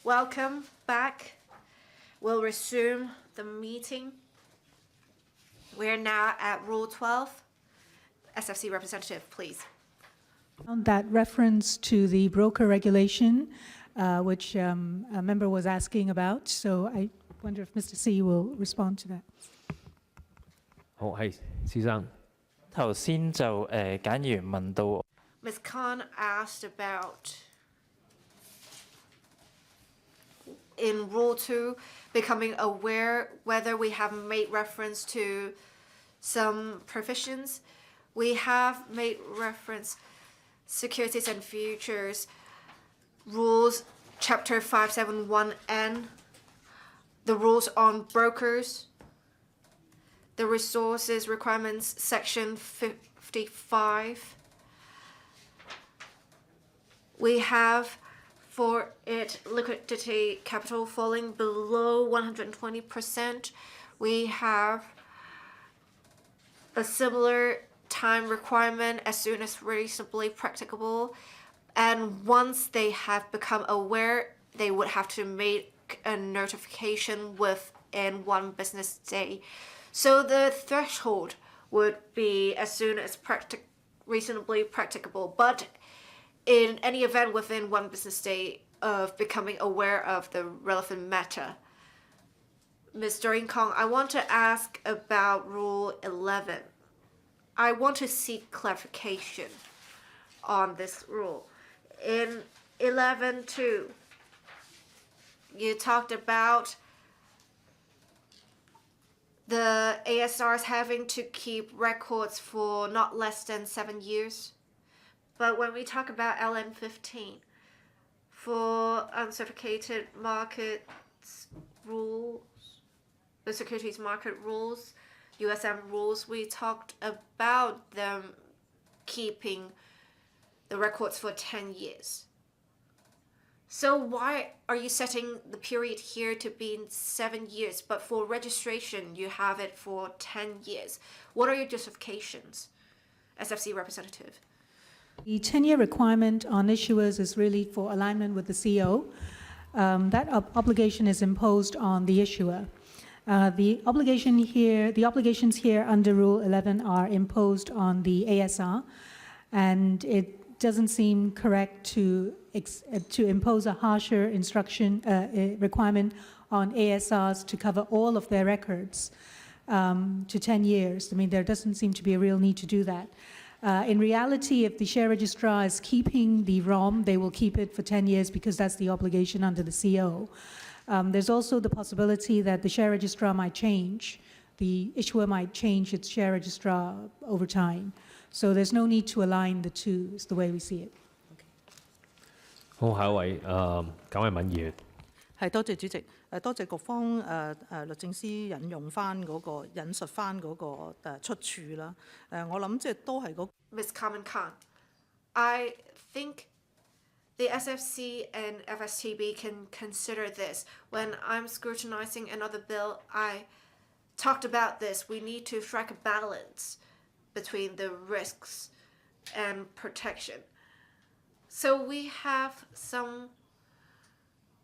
Welcome back. We'll resume the meeting. We're now at Rule 12. SFC representative, please. On that reference to the broker regulation, which a member was asking about, so I wonder if Mr. C will respond to that. 好，係，先生。頭先就簡議員問到 Ms. Khan asked about in Rule 2 becoming aware whether we have made reference to some provisions. We have made reference Securities and Futures Rules, Chapter 571N, the rules on brokers, the resources requirements, Section 55. We have for it liquidity capital falling below 120%. We have a similar time requirement as soon as reasonably practicable. And once they have become aware, they would have to make a notification within 1 business day. So the threshold would be as soon as reasonably practicable. But in any event within 1 business day of becoming aware of the relevant matter. Ms. Doreen Kong, I want to ask about Rule 11. I want to seek clarification on this rule. In 11.2, you talked about the ASRs having to keep records for not less than 7 years. But when we talk about LN15, for uncertificated markets rules, the securities market rules, USM rules, we talked about them keeping the records for 10 years. So why are you setting the period here to be 7 years, but for registration you have it for 10 years? What are your justifications, SFC representative? The 10-year requirement on issuers is really for alignment with the CO. That obligation is imposed on the issuer. The obligations here under Rule 11 are imposed on the ASR, and it doesn't seem correct to impose a harsher requirement on ASRs to cover all of their records to 10 years. I mean, there doesn't seem to be a real need to do that. In reality, if the share registrar is keeping the ROM, they will keep it for 10 years because that's the obligation under the CO. There's also the possibility that the share registrar might change. The issuer might change its share registrar over time. So there's no need to align the two, is the way we see it. 好，下一位簡慧敏議員。係，多謝主席。多謝局方律政司引述翻嗰個出處啦。我諗即係都係嗰。Ms. Carmen Khan, I think the SFC and FSTB can consider this. When I'm scrutinizing another bill, I talked about this. We need to strike a balance between the risks and protection. So we have some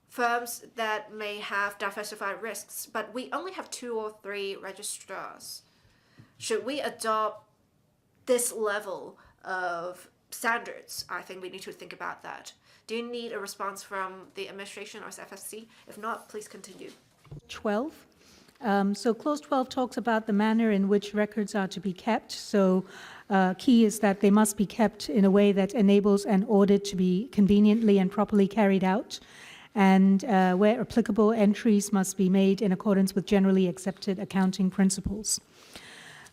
firms that may have diversified risks, but we only have 2 or 3 registrars. Should we adopt this level of standards? I think we need to think about that. Do you need a response from the administration or FFC? If not, please continue. 12. So Clause 12 talks about the manner in which records are to be kept. So key is that they must be kept in a way that enables an audit to be conveniently and properly carried out. And where applicable, entries must be made in accordance with generally accepted accounting principles.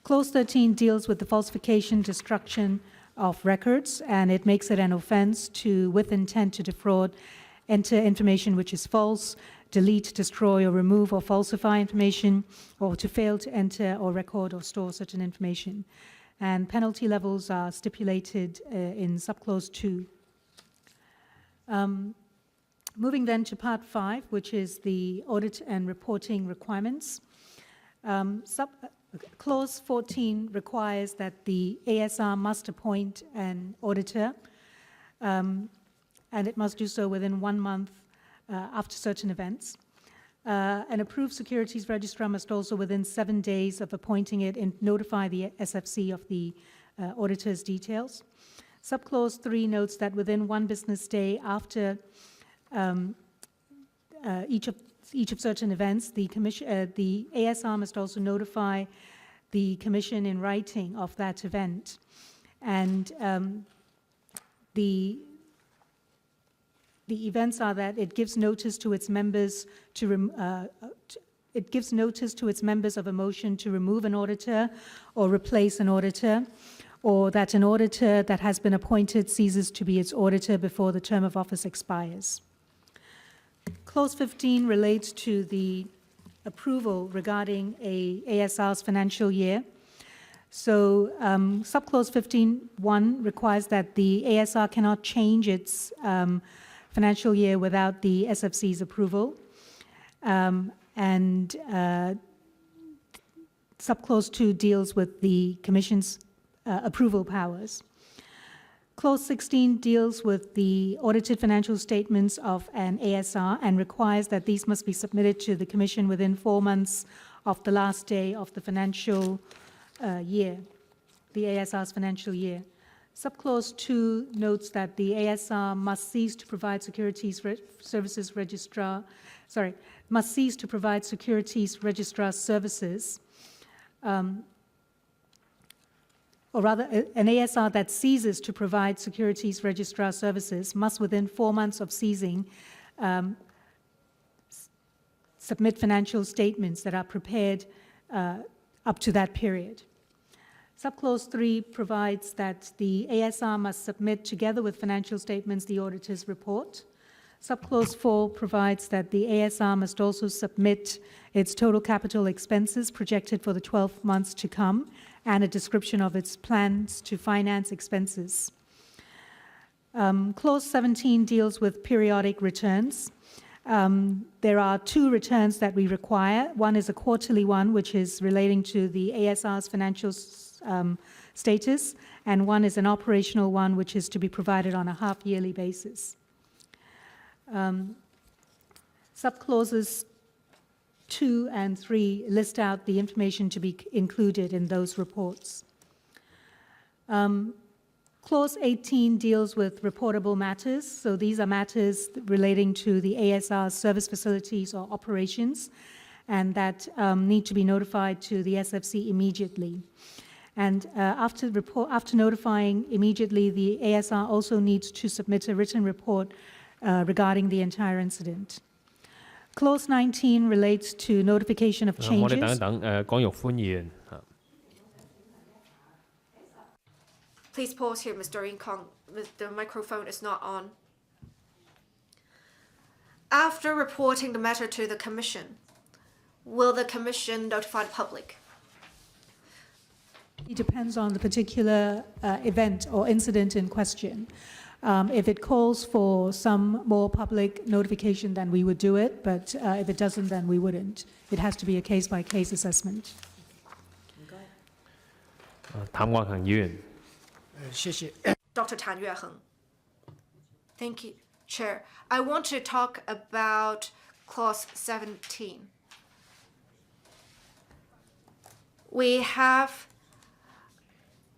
Clause 13 deals with the falsification, destruction of records, and it makes it an offense to, with intent to defraud, enter information which is false, delete, destroy, or remove or falsify information, or to fail to enter or record or store such an information. And penalty levels are stipulated in subclause 2. Moving then to Part 5, which is the audit and reporting requirements. Clause 14 requires that the ASR must appoint an auditor, and it must do so within 1 month after certain events. An approved securities registrar must also, within 7 days of appointing it, notify the SFC of the auditor's details. Subclause 3 notes that within 1 business day after each of certain events, the ASR must also notify the Commission in writing of that event. And the events are that it gives notice to its members of a motion to remove an auditor or replace an auditor, or that an auditor that has been appointed ceases to be its auditor before the term of office expires. Clause 15 relates to the approval regarding a ASR's financial year. So subclause 15.1 requires that the ASR cannot change its financial year without the SFC's approval. Subclause 2 deals with the Commission's approval powers. Clause 16 deals with the audited financial statements of an ASR and requires that these must be submitted to the Commission within 4 months of the last day of the financial year, the ASR's financial year. Subclause 2 notes that the ASR must cease to provide securities services registrar services, or rather, an ASR that ceases to provide securities registrar services must, within 4 months of ceasing, submit financial statements that are prepared up to that period. Subclause 3 provides that the ASR must submit, together with financial statements, the auditor's report. Subclause 4 provides that the ASR must also submit its total capital expenses projected for the 12 months to come and a description of its plans to finance expenses. Clause 17 deals with periodic returns. There are 2 returns that we require. One is a quarterly one, which is relating to the ASR's financial status, and one is an operational one, which is to be provided on a half-yearly basis. Subclauses 2 and 3 list out the information to be included in those reports. Clause 18 deals with reportable matters. So these are matters relating to the ASR's service facilities or operations, and that need to be notified to the SFC immediately. And after notifying immediately, the ASR also needs to submit a written report regarding the entire incident. Clause 19 relates to notification of 我哋等一 changes. 等，江玉歡議員。 Please pause here, Mr. Rincon. The microphone is not on. After reporting the matter to the Commission, will the Commission notify the public? It depends on the particular event or incident in question. If it calls for some more public notification, then we would do it, but if it doesn't, then we wouldn't. It has to be a case-by-case assessment. 譚國恒議員。 謝謝。 Dr. Tan Yueheng. Thank you, Chair. I want to talk about Clause 17. We have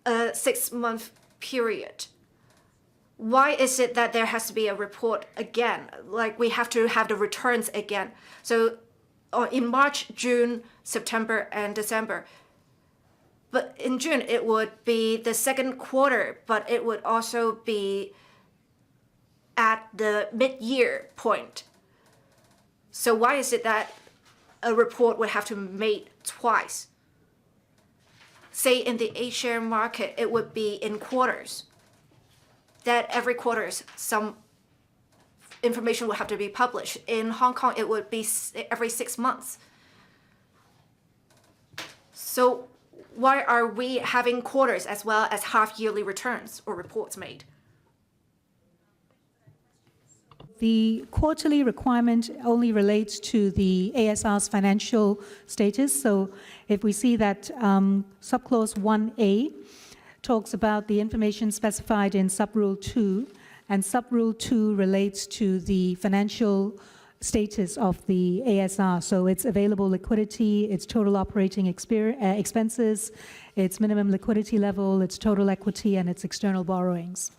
a 6-month period. Why is it that there has to be a report again? Like, we have to have the returns again. So in March, June, September, and December. But in June, it would be the second quarter, but it would also be at the mid-year point. So why is it that a report would have to be made twice? Say in the A-share market, it would be in quarters. That every quarter some information would have to be published. In Hong Kong, it would be every 6 months. So why are we having quarters as well as half-yearly returns or reports made? The quarterly requirement only relates to the ASR's financial status. So if we see that subclause 1A talks about the information specified in Subrule 2, and Subrule 2 relates to the financial status of the ASR. So its available liquidity, its total operating expenses, its minimum liquidity level, its total equity, and its external borrowings.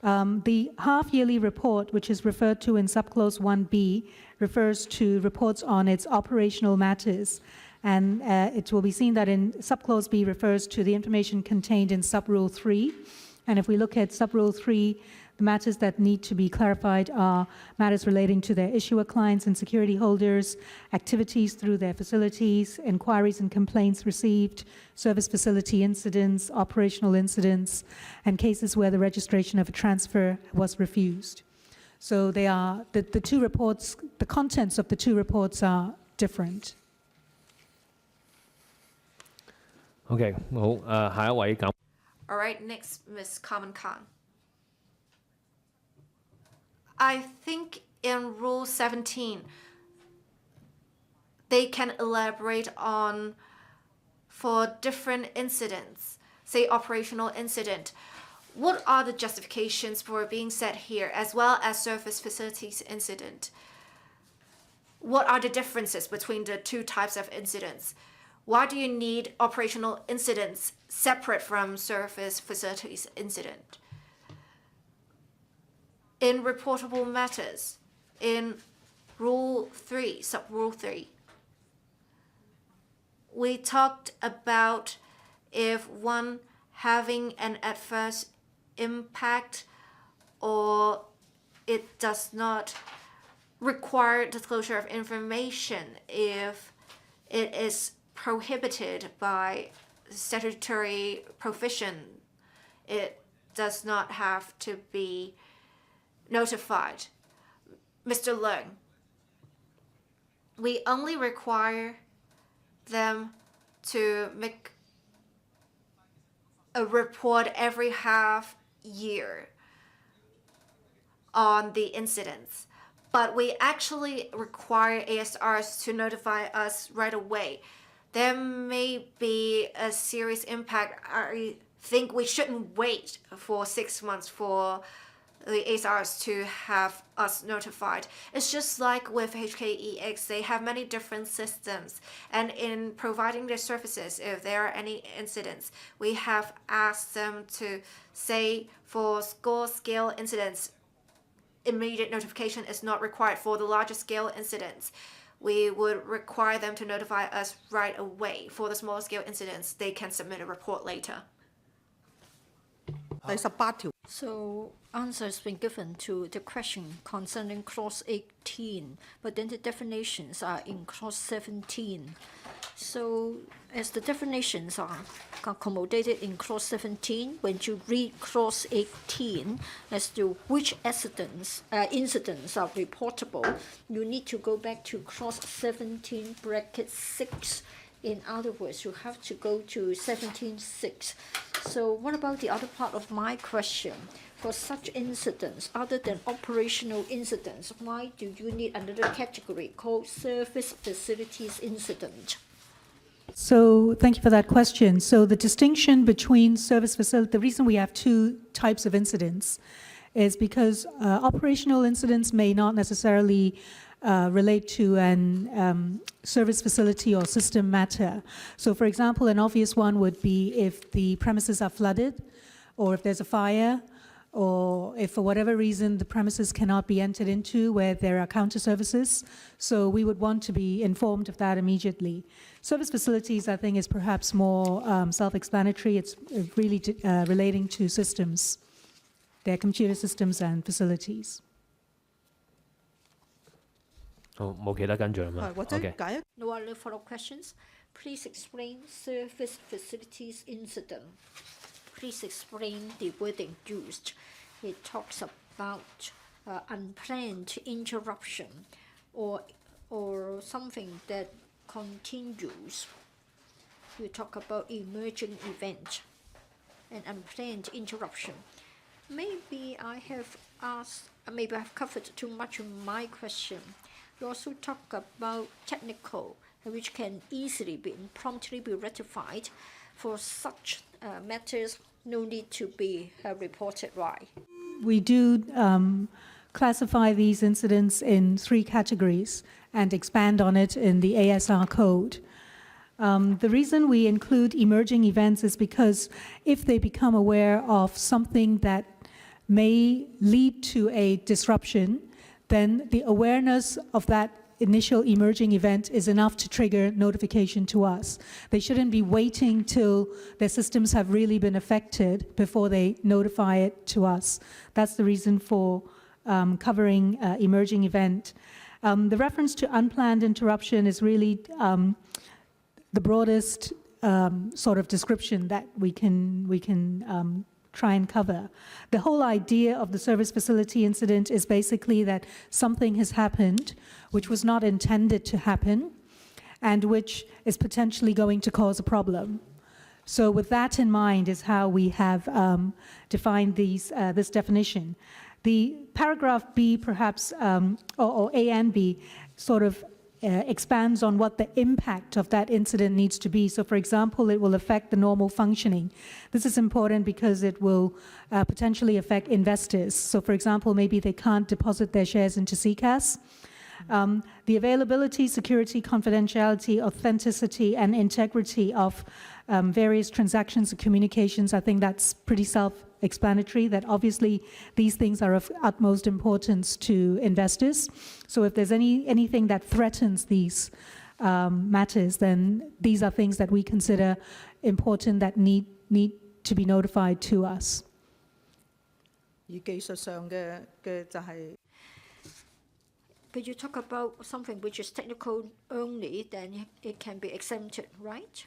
The half-yearly report, which is referred to in Subclause 1B, refers to reports on its operational matters. And it will be seen that in Subclause B refers to the information contained in Subrule 3. And if we look at Subrule 3, the matters that need to be clarified are matters relating to their issuer clients and security holders, activities through their facilities, inquiries and complaints received, service facility incidents, operational incidents, and cases where the registration of a transfer was refused. So they are, the two reports, the contents of the two reports are different. OK， 好，下一位咁。 All right, next, Ms. Kamen Khan. I think in Rule 17, they can elaborate on, for different incidents, say operational incident, what are the justifications for being set here, as well as surface facilities incident? What are the differences between the two types of incidents? Why do you need operational incidents separate from surface facilities incident? In reportable matters, in Rule 3, Sub-Rule 3, we talked about if one having an adverse impact or it does not require disclosure of information if it is prohibited by statutory provision, it does not have to be notified. Mr. Leung, we only require them to make a report every half year on the incidents, but we actually require ASRs to notify us right away. There may be a serious impact. I think we shouldn't wait for 6 months for the ASRs to have us notified. It's just like with HKEX, they have many different systems. And in providing their services, if there are any incidents, we have asked them to say for small scale incidents, immediate notification is not required. For the larger scale incidents, we would require them to notify us right away. For the smaller scale incidents, they can submit a report later. 第18條 So answer has been given to the question concerning clause 18, but then the definitions are in clause 17. So as the definitions are accommodated in clause 17, when you read clause 18 as to which incidents are reportable, you need to go back to clause 17 bracket 6. In other words, you have to go to 17.6. So what about the other part of my question? For such incidents, other than operational incidents, why do you need another category called service facilities incident? So thank you for that question. So the distinction between service facility, the reason we have two types of incidents is because operational incidents may not necessarily relate to an service facility or system matter. So for example, an obvious one would be if the premises are flooded, or if there's a fire, or if for whatever reason the premises cannot be entered into where there are counter services. So we would want to be informed of that immediately. Service facilities, I think, is perhaps more self-explanatory. It's really relating to systems, their computer systems and facilities. 好，冇其他跟進啦。或者 OK， 解一 No other follow-up questions? Please explain service facilities incident. Please explain the wording used. It talks about unplanned interruption or something that continues. You talk about emerging event and unplanned interruption. Maybe I have covered too much in my question. You also talk about technical, which can easily be promptly be rectified. For such matters, no need to be reported, right? We do classify these incidents in 3 categories and expand on it in the ASR code. The reason we include emerging events is because if they become aware of something that may lead to a disruption, then the awareness of that initial emerging event is enough to trigger notification to us. They shouldn't be waiting till their systems have really been affected before they notify it to us. That's the reason for covering emerging event. The reference to unplanned interruption is really the broadest sort of description that we can try and cover. The whole idea of the service facility incident is basically that something has happened which was not intended to happen and which is potentially going to cause a problem. So with that in mind is how we have defined this definition. The paragraph B perhaps, or A and B, sort of expands on what the impact of that incident needs to be. So for example, it will affect the normal functioning. This is important because it will potentially affect investors. So for example, maybe they can't deposit their shares into CCAS. The availability, security, confidentiality, authenticity, and integrity of various transactions and communications, I think that's pretty self-explanatory, that obviously these things are of utmost importance to investors. So if there's anything that threatens these matters, then these are things that we consider important that need to be notified to us. 而技術上嘅就係 But you talk about something which is technical only, then it can be exempted, right?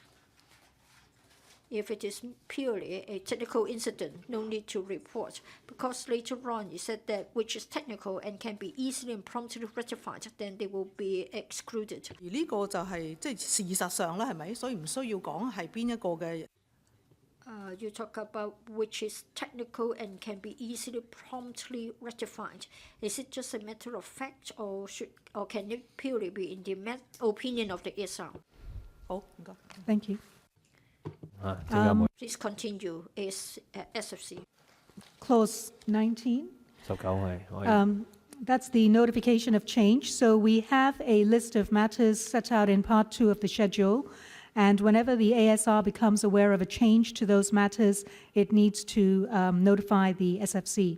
If it is purely a technical incident, no need to report. Because later on you said that which is technical and can be easily and promptly rectified, then they will be excluded. 而呢個就係即係事實上啦，係咪？所以唔需要講係邊一個嘅。 You talk about which is technical and can be easily promptly rectified. Is it just a matter of fact, or can it purely be in the opinion of the SR? 好，唔該。 Thank you. 陣間會 Please continue. Is SFC. Clause 19. 19係可以。 That's the notification of change. So we have a list of matters set out in Part 2 of the schedule. And whenever the ASR becomes aware of a change to those matters, it needs to notify the SFC.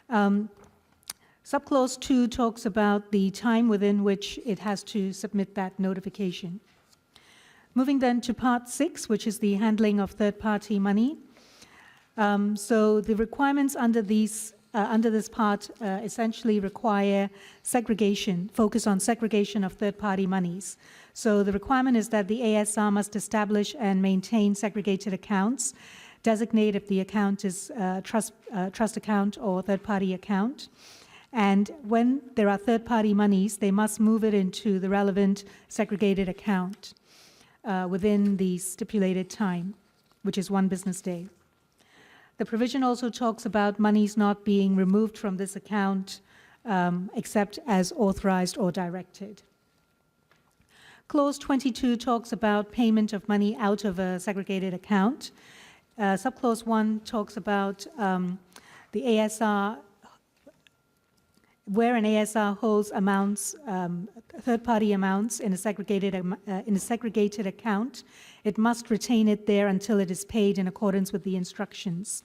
Subclause 2 talks about the time within which it has to submit that notification. Moving then to Part 6, which is the handling of third-party money. So the requirements under this part essentially require segregation, focus on segregation of third-party monies. So the requirement is that the ASR must establish and maintain segregated accounts, designate if the account is trust account or third-party account. And when there are third-party monies, they must move it into the relevant segregated account within the stipulated time, which is 1 business day. The provision also talks about monies not being removed from this account except as authorized or directed. Clause 22 talks about payment of money out of a segregated account. Subclause 1 talks about the ASR, where an ASR holds amounts, third-party amounts in a segregated account, it must retain it there until it is paid in accordance with the instructions.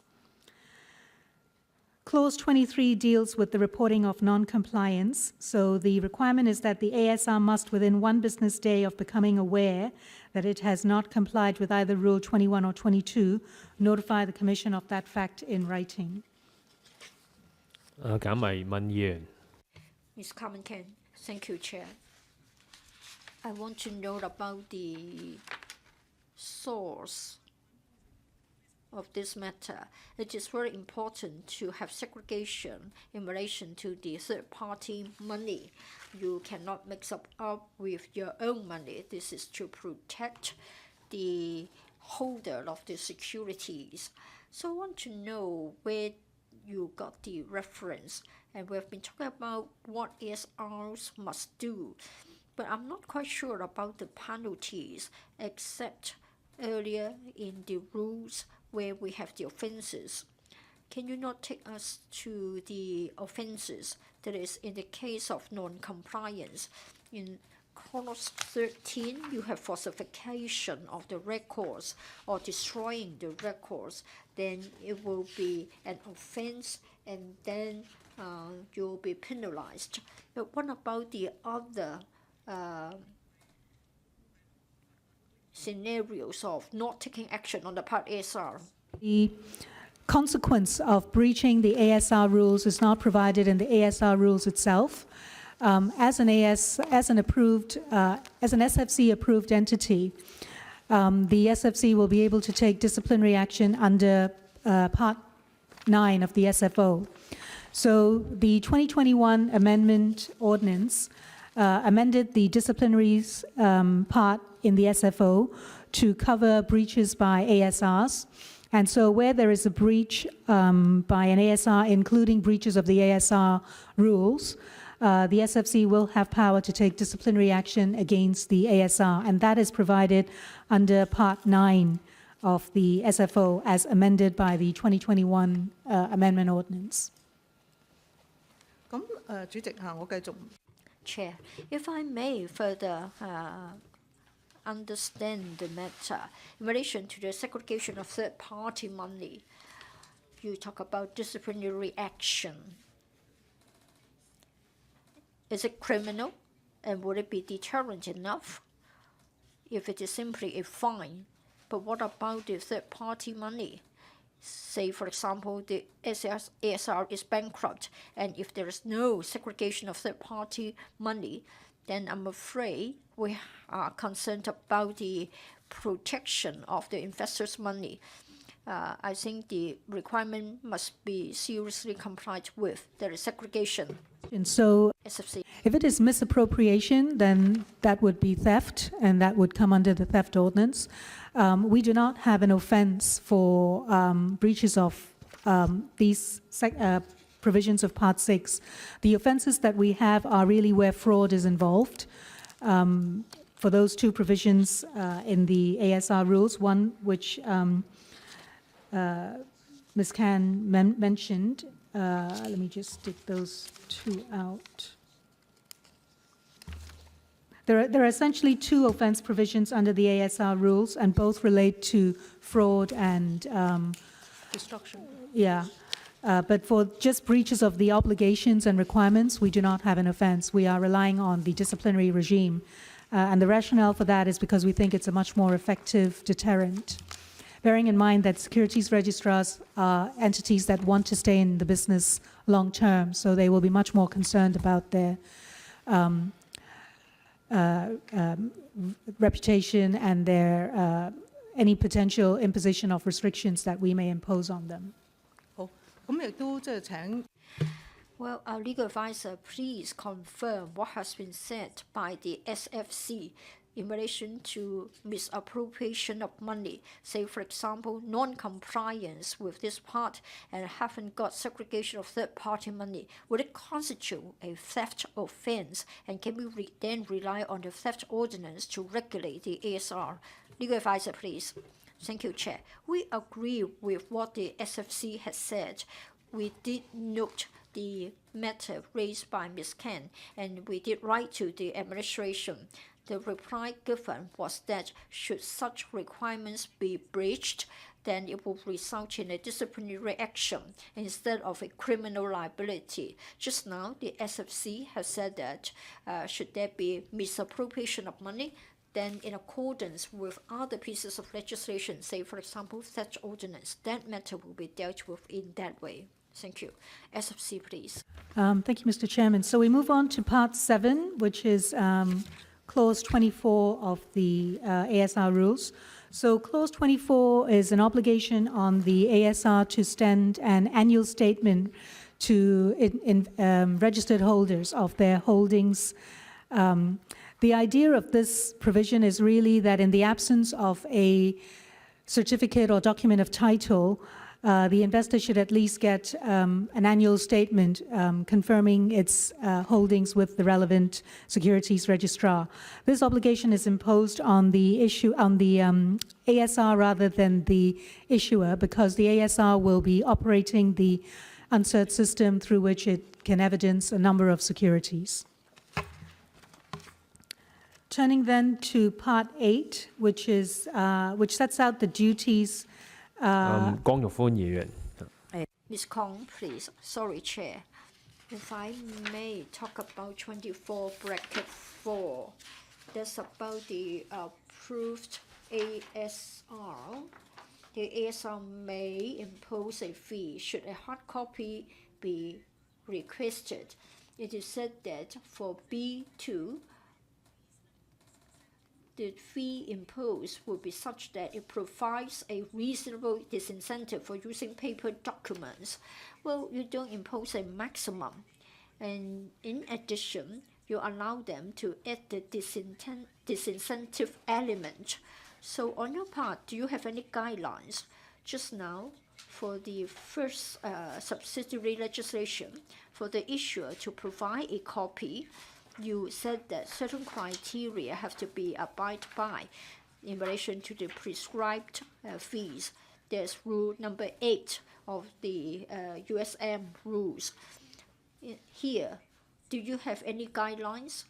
Clause 23 deals with the reporting of non-compliance. So the requirement is that the ASR must, within 1 business day of becoming aware that it has not complied with either Rule 21 or 22, notify the Commission of that fact in writing. 簡迷問議員。 Ms. Carmen Ken, thank you, Chair. I want to know about the source of this matter. It is very important to have segregation in relation to the third-party money. You cannot mix up with your own money. This is to protect the holder of the securities. So I want to know where you got the reference. And we've been talking about what SRs must do. But I'm not quite sure about the penalties, except earlier in the rules where we have the offences. can you not take us to the offences? That is, in the case of non-compliance, in Clause 13, you have falsification of the records or destroying the records, then it will be an offence and then you'll be penalized. But what about the other scenarios of not taking action on the part ASR? The consequence of breaching the ASR rules is not provided in the ASR rules itself. As an SFC approved entity, the SFC will be able to take disciplinary action under Part 9 of the SFO. So the 2021 Amendment Ordinance amended the disciplinaries part in the SFO to cover breaches by ASRs. And so where there is a breach by an ASR, including breaches of the ASR rules, the SFC will have power to take disciplinary action against the ASR, and that is provided under Part 9 of the SFO as amended by the 2021 Amendment Ordinance. 咁主席我繼續。 Chair, if I may further understand the matter in relation to the segregation of third-party money, you talk about disciplinary action. Is it criminal, and would it be deterrent enough if it is simply a fine? But what about the third-party money? Say, for example, the ASR is bankrupt, and if there is no segregation of third-party money, then I'm afraid we are concerned about the protection of the investors' money. I think the requirement must be seriously complied with. There is segregation. And so SFC. if it is misappropriation, then that would be theft, and that would come under the theft ordinance. We do not have an offense for breaches of these provisions of Part 6. The offenses that we have are really where fraud is involved. For those two provisions in the ASR rules, one which Ms. Can mentioned, let me just stick those two out. There are essentially two offense provisions under the ASR rules, and both relate to fraud and Destruction. yeah. But for just breaches of the obligations and requirements, we do not have an offense. We are relying on the disciplinary regime. And the rationale for that is because we think it's a much more effective deterrent. Bearing in mind that securities registrars are entities that want to stay in the business long term, so they will be much more concerned about their reputation and their any potential imposition of restrictions that we may impose on them. 好，咁亦都即係請 Well, our legal advisor, please confirm what has been said by the SFC in relation to misappropriation of money. Say, for example, non-compliance with this part and haven't got segregation of third-party money. Would it constitute a theft offence? And can we then rely on the theft ordinance to regulate the ASR? Legal advisor, please. Thank you, Chair. We agree with what the SFC has said. We did note the matter raised by Ms. Ken, and we did write to the administration. The reply given was that should such requirements be breached, then it will result in a disciplinary action instead of a criminal liability. Just now, the SFC has said that should there be misappropriation of money, then in accordance with other pieces of legislation, say, for example, theft ordinance, that matter will be dealt with in that way. Thank you. SFC, please. Thank you, Mr. Chairman. So we move on to Part 7, which is Clause 24 of the ASR rules. So Clause 24 is an obligation on the ASR to send an annual statement to registered holders of their holdings. The idea of this provision is really that in the absence of a certificate or document of title, the investor should at least get an annual statement confirming its holdings with the relevant securities registrar. This obligation is imposed on the ASR rather than the issuer, because the ASR will be operating the Uncert system through which it can evidence a number of securities. Turning then to Part 8, which sets out the duties. 江玉歡議員。 Ms. Kong, please. Sorry, Chair. If I may talk about 24 bracket 4, that's about the approved ASR. The ASR may impose a fee should a hard copy be requested. It is said that for B2, the fee imposed will be such that it provides a reasonable disincentive for using paper documents. Well, you don't impose a maximum. And in addition, you allow them to add the disincentive element. So on your part, do you have any guidelines? Just now, for the first subsidiary legislation, for the issuer to provide a copy, you said that certain criteria have to be abided by in relation to the prescribed fees. There's rule number 8 of the USM rules. Here, do you have any guidelines?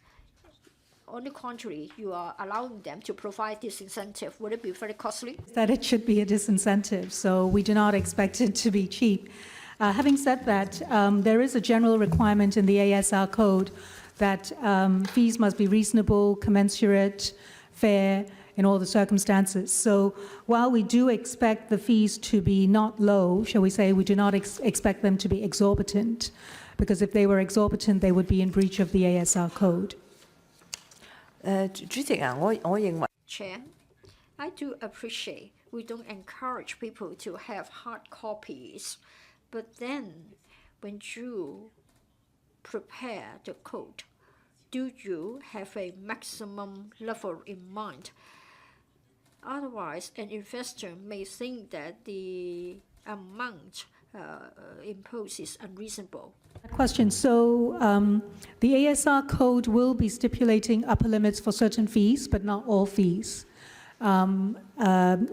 On the contrary, you are allowing them to provide this incentive. Would it be very costly? That it should be a disincentive, so we do not expect it to be cheap. Having said that, there is a general requirement in the ASR code that fees must be reasonable, commensurate, fair in all the circumstances. So while we do expect the fees to be not low, shall we say, we do not expect them to be exorbitant, because if they were exorbitant, they would be in breach of the ASR code. 主席啊，我認為 Chair, I do appreciate we don't encourage people to have hard copies, but then when you prepare the code, do you have a maximum level in mind? Otherwise, an investor may think that the amount imposed is unreasonable. Question. So the ASR code will be stipulating upper limits for certain fees, but not all fees. The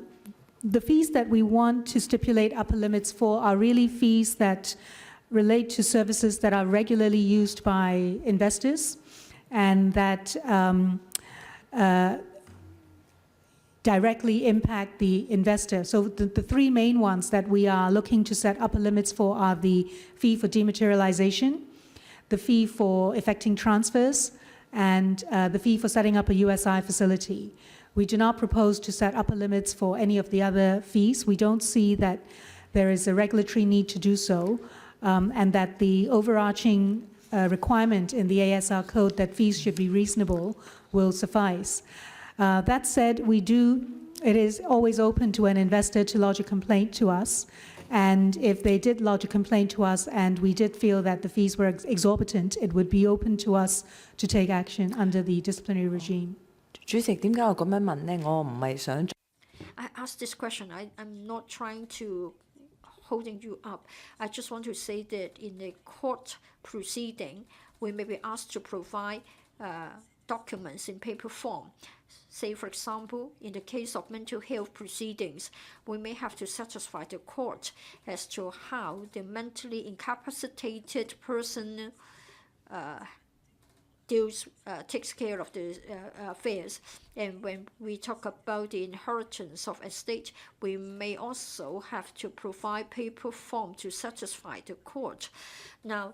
fees that we want to stipulate upper limits for are really fees that relate to services that are regularly used by investors and that directly impact the investor. So the three main ones that we are looking to set upper limits for are the fee for dematerialization, the fee for effecting transfers, and the fee for setting up a USI facility. We do not propose to set upper limits for any of the other fees. We don't see that there is a regulatory need to do so, and that the overarching requirement in the ASR code that fees should be reasonable will suffice. That said, it is always open to an investor to lodge a complaint to us, and if they did lodge a complaint to us and we did feel that the fees were exorbitant, it would be open to us to take action under the disciplinary regime. 主席，點解我咁樣問呢？我唔係想 I asked this question. I'm not trying to holding you up. I just want to say that in a court proceeding, we may be asked to provide documents in paper form. Say, for example, in the case of mental health proceedings, we may have to satisfy the court as to how the mentally incapacitated person takes care of the affairs. And when we talk about the inheritance of estate, we may also have to provide paper form to satisfy the court. Now,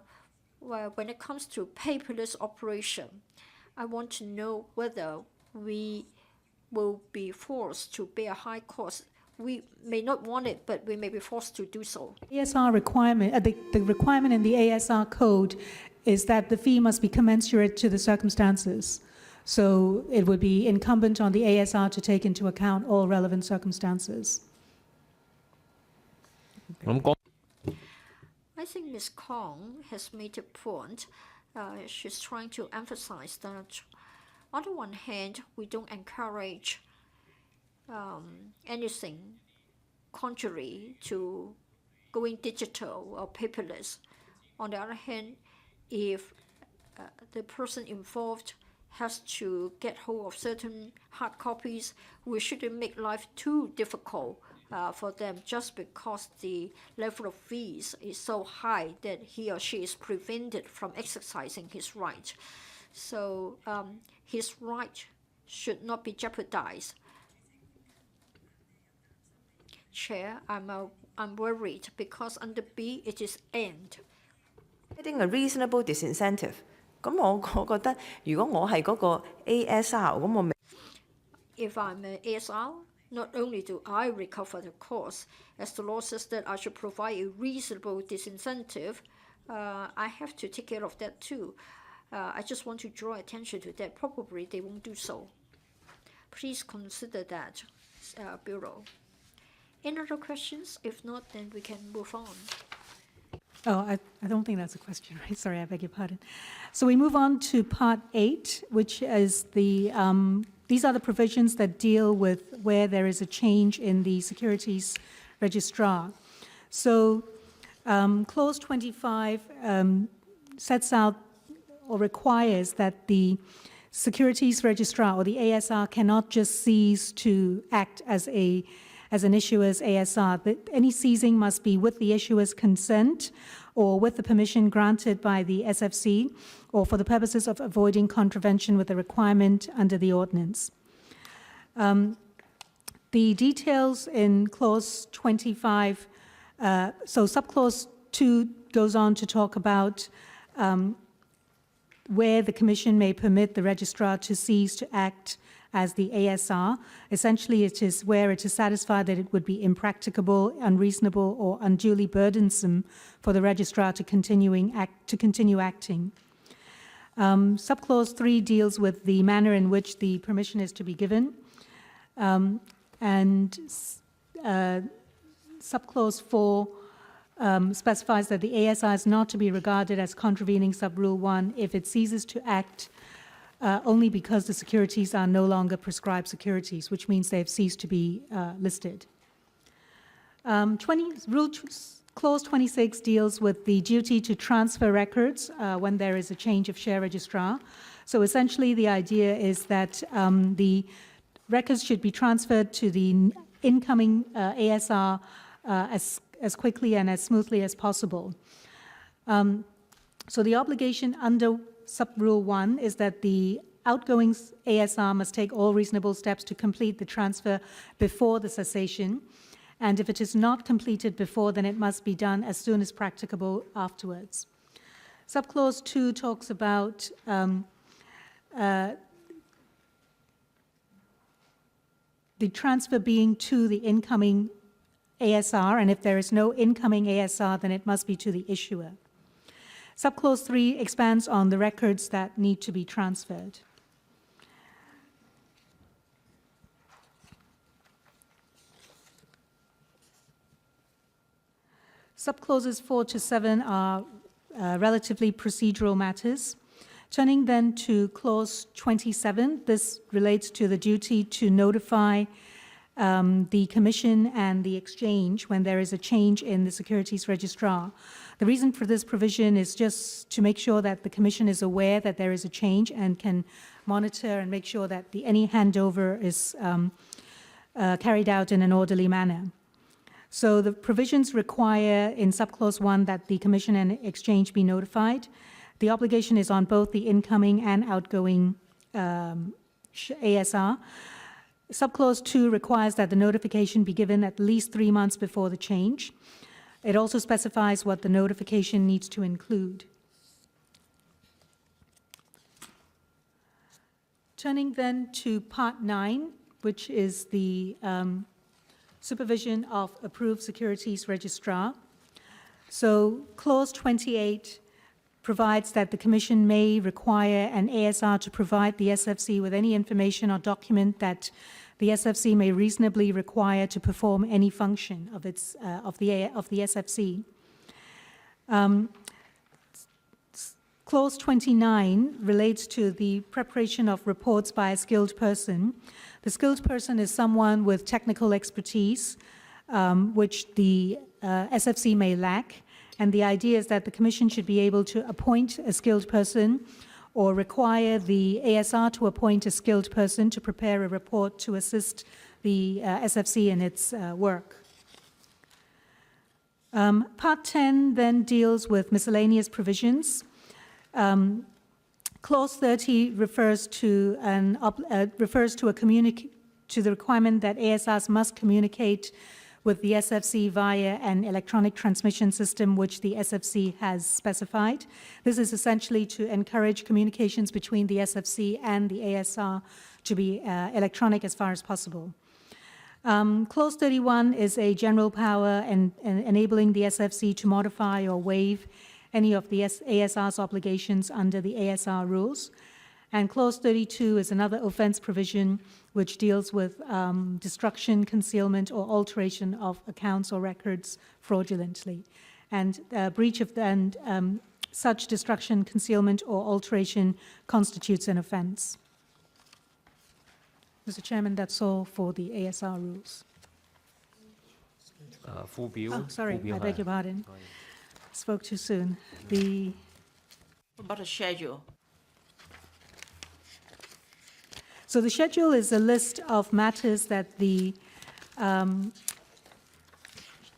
when it comes to paperless operation, I want to know whether we will be forced to bear high costs. We may not want it, but we may be forced to do so. ASR requirement, the requirement in the ASR code is that the fee must be commensurate to the circumstances. So it would be incumbent on the ASR to take into account all relevant circumstances. 咁江 I think Ms. Kong has made a point. She's trying to emphasize that on the one hand, we don't encourage anything contrary to going digital or paperless. On the other hand, if the person involved has to get hold of certain hard copies, we shouldn't make life too difficult for them just because the level of fees is so high that he or she is prevented from exercising his right. So his right should not be jeopardized. Chair, I'm worried because under B it is and. setting a reasonable disincentive。咁我覺得，如果我係嗰個 ASR，咁我咪 If I'm an ASR, not only do I recover the cost, as the law says that I should provide a reasonable disincentive, I have to take care of that too. I just want to draw attention to that. Probably they won't do so. Please consider that, Bureau. Any other questions? If not, then we can move on. Oh, I don't think that's a question, right? Sorry, I beg your pardon. So we move on to Part 8, which is these are the provisions that deal with where there is a change in the Securities Registrar. So Clause 25 sets out or requires that the Securities Registrar or the ASR cannot just cease to act as an issuer's ASR. That any seizing must be with the issuer's consent or with the permission granted by the SFC or for the purposes of avoiding contravention with the requirement under the Ordinance. The details in Clause 25, so Subclause 2 goes on to talk about where the Commission may permit the Registrar to cease to act as the ASR. Essentially, it is where it is satisfied that it would be impracticable, unreasonable, or unduly burdensome for the Registrar to continue acting. Subclause 3 deals with the manner in which the permission is to be given. And Subclause 4 specifies that the ASR is not to be regarded as contravening Subrule 1 if it ceases to act only because the securities are no longer prescribed securities, which means they have ceased to be listed. Clause 26 deals with the duty to transfer records when there is a change of share registrar. So essentially, the idea is that the records should be transferred to the incoming ASR as quickly and as smoothly as possible. So the obligation under Subrule 1 is that the outgoing ASR must take all reasonable steps to complete the transfer before the cessation. And if it is not completed before, then it must be done as soon as practicable afterwards. Subclause 2 talks about the transfer being to the incoming ASR, and if there is no incoming ASR, then it must be to the issuer. Subclause 3 expands on the records that need to be transferred. Subclauses 4 to 7 are relatively procedural matters. Turning then to Clause 27, this relates to the duty to notify the Commission and the Exchange when there is a change in the Securities Registrar. The reason for this provision is just to make sure that the Commission is aware that there is a change and can monitor and make sure that any handover is carried out in an orderly manner. So the provisions require in Subclause 1 that the Commission and Exchange be notified. The obligation is on both the incoming and outgoing ASR. Subclause 2 requires that the notification be given at least 3 months before the change. It also specifies what the notification needs to include. Turning then to Part 9, which is the supervision of approved securities registrar. So Clause 28 provides that the Commission may require an ASR to provide the SFC with any information or document that the SFC may reasonably require to perform any function of the SFC. Clause 29 relates to the preparation of reports by a skilled person. The skilled person is someone with technical expertise, which the SFC may lack. And the idea is that the Commission should be able to appoint a skilled person or require the ASR to appoint a skilled person to prepare a report to assist the SFC in its work. Part 10 then deals with miscellaneous provisions. Clause 30 refers to to the requirement that ASRs must communicate with the SFC via an electronic transmission system which the SFC has specified. This is essentially to encourage communications between the SFC and the ASR to be electronic as far as possible. Clause 31 is a general power and enabling the SFC to modify or waive any of the ASR's obligations under the ASR rules. And Clause 32 is another offense provision which deals with destruction, concealment, or alteration of accounts or records fraudulently. And breach of such destruction, concealment, or alteration constitutes an offense. Mr. Chairman, that's all for the ASR rules. 附表 Oh, sorry, 附表 I beg 係 your pardon. Spoke too soon. About the schedule. So the schedule is a list of matters that the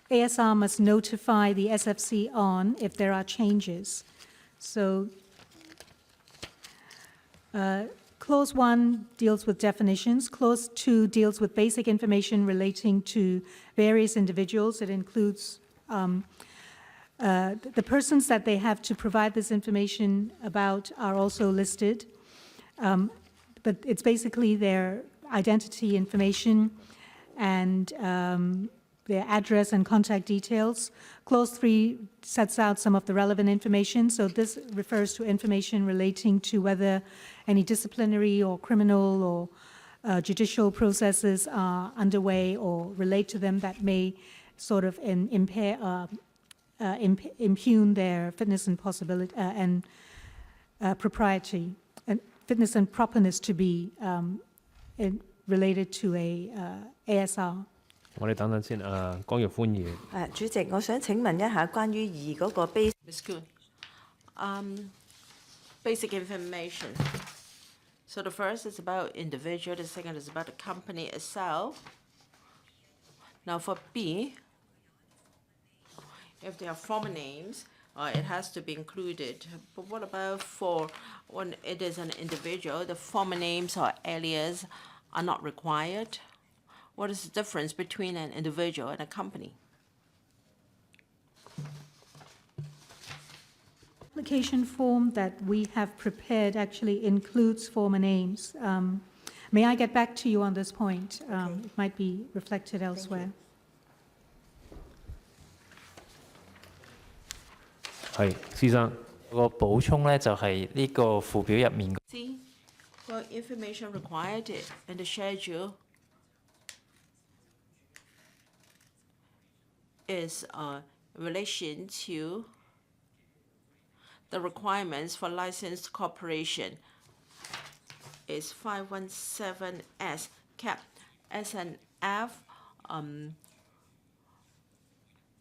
ASR must notify the SFC on if there are changes. So Clause 1 deals with definitions. Clause 2 deals with basic information relating to various individuals. It includes the persons that they have to provide this information about are also listed. But it's basically their identity information and their address and contact details. Clause 3 sets out some of the relevant information. So this refers to information relating to whether any disciplinary or criminal or judicial processes are underway or relate to them that may sort of impugn their fitness and possibility and propriety. Fitness and properness to be related to a ASR. 我哋等等先，江玉歡議員。主席，我想請問一下關於2嗰個 base It's good. Basic information. So the first is about individual, the second is about the company itself. Now for B, if there are former names, it has to be included. But what about for when it is an individual, the former names or alias are not required? What is the difference between an individual and a company? Application form that we have prepared actually includes former names. May I get back to you on this point? It might be reflected elsewhere. 係，施生。個補充咧就係呢個附表入面 See, for information required in the schedule is in relation to the requirements for licensed corporation is 517S cap S&F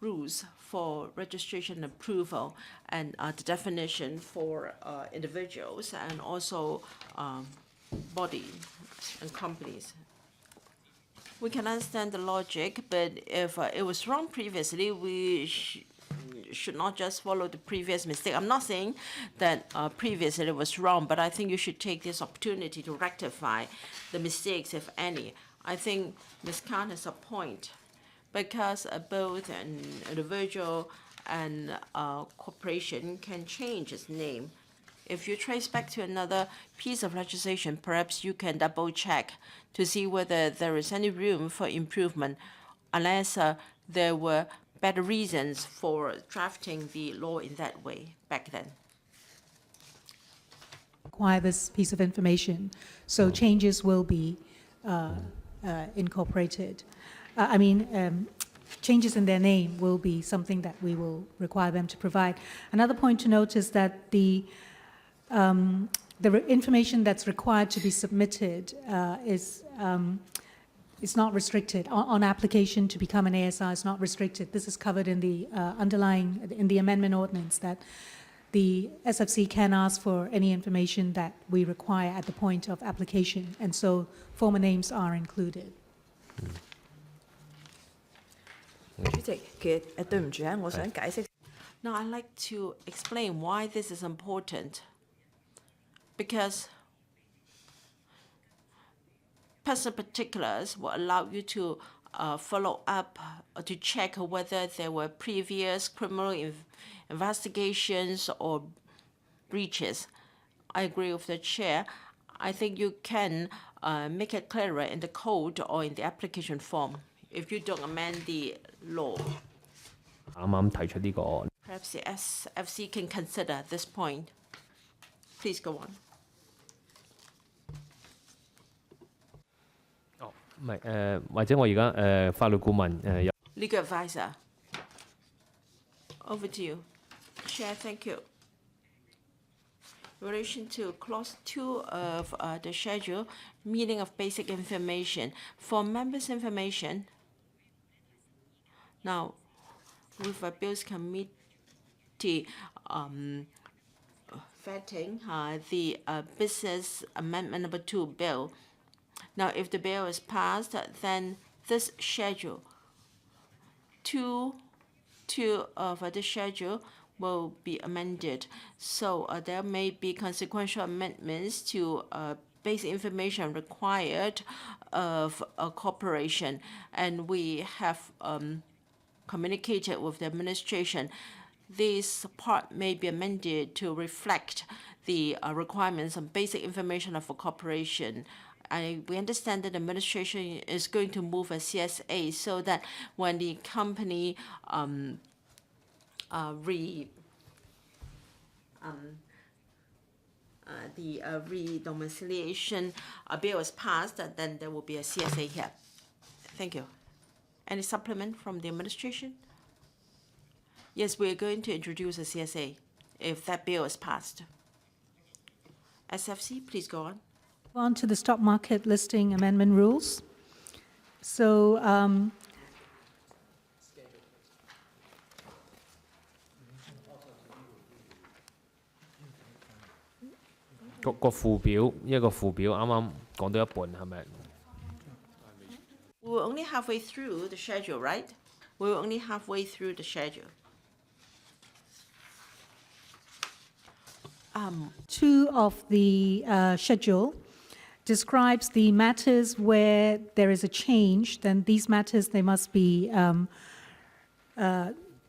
rules for registration approval and the definition for individuals and also body and companies. We can understand the logic, but if it was wrong previously, we should not just follow the previous mistake. I'm not saying that previously it was wrong, but I think you should take this opportunity to rectify the mistakes, if any. I think Ms. Khan has a point, because both an individual and corporation can change its name. If you trace back to another piece of legislation, perhaps you can double check to see whether there is any room for improvement, unless there were better reasons for drafting the law in that way back then. Acquire this piece of information, so changes will be incorporated. Changes in their name will be something that we will require them to provide. Another point to note is that the information that's required to be submitted is it's not restricted. On application to become an ASR, it's not restricted. This is covered in the in the amendment ordinance, that the SFC can ask for any information that we require at the point of application, and so former names are included. 主席，其實對唔住啊，我想解釋。 Now, I'd like to explain why this is important. Because personal particulars will allow you to follow up or to check whether there were previous criminal investigations or breaches. I agree with the chair. I think you can make it clearer in the code or in the application form if you don't amend the law. 啱啱提出呢個 Perhaps the SFC can consider this point. Please go on. 哦，唔係或者我而家法律顧問有 Legal advisor. Over to you. Chair, thank you. In relation to clause 2 of the schedule, meaning of basic information. For members' information, now, with a Bills Committee vetting the Business Amendment number 2 bill. Now, if the bill is passed, then this schedule, 2 of the schedule will be amended. So there may be consequential amendments to basic information required of a corporation, and we have communicated with the administration. This part may be amended to reflect the requirements on basic information of a corporation. We understand that the administration is going to move a CSA so that when the company re-domiciliation bill is passed, then there will be a CSA here. Thank you. Any supplement from the administration? Yes, we are going to introduce a CSA if that bill is passed. SFC, please go on. On to the stock market listing amendment rules. So個附表一個附表啱啱講到一半係咪？ We're only halfway through the schedule, right? We're only halfway through the schedule. 2 of the schedule describes the matters where there is a change. Then these matters, they must be